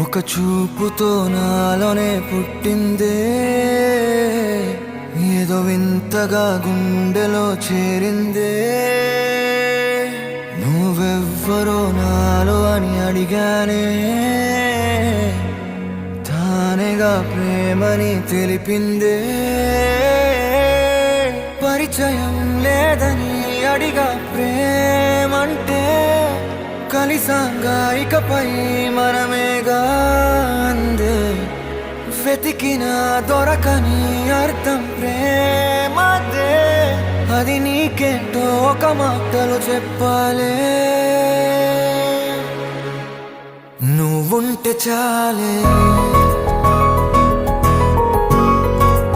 ఒక చూపుతో నాలోనే పుట్టిందే, ఏదో వింతగా గుండెలో చేరిందే. నువ్వెవ్వరో నాలో అని అడిగానే, తానేగా ప్రేమని తెలిపిందే. పరిచయం లేదని అడిగా ప్రేమంటే, కలిసాంగా ఇకపై మనమేగా అందే. వెతికినా దొరకని అర్థం ప్రేమదే, అది నీకేంటో ఒక మాటలో చెప్పాలే. నువ్వుంటే చాలే.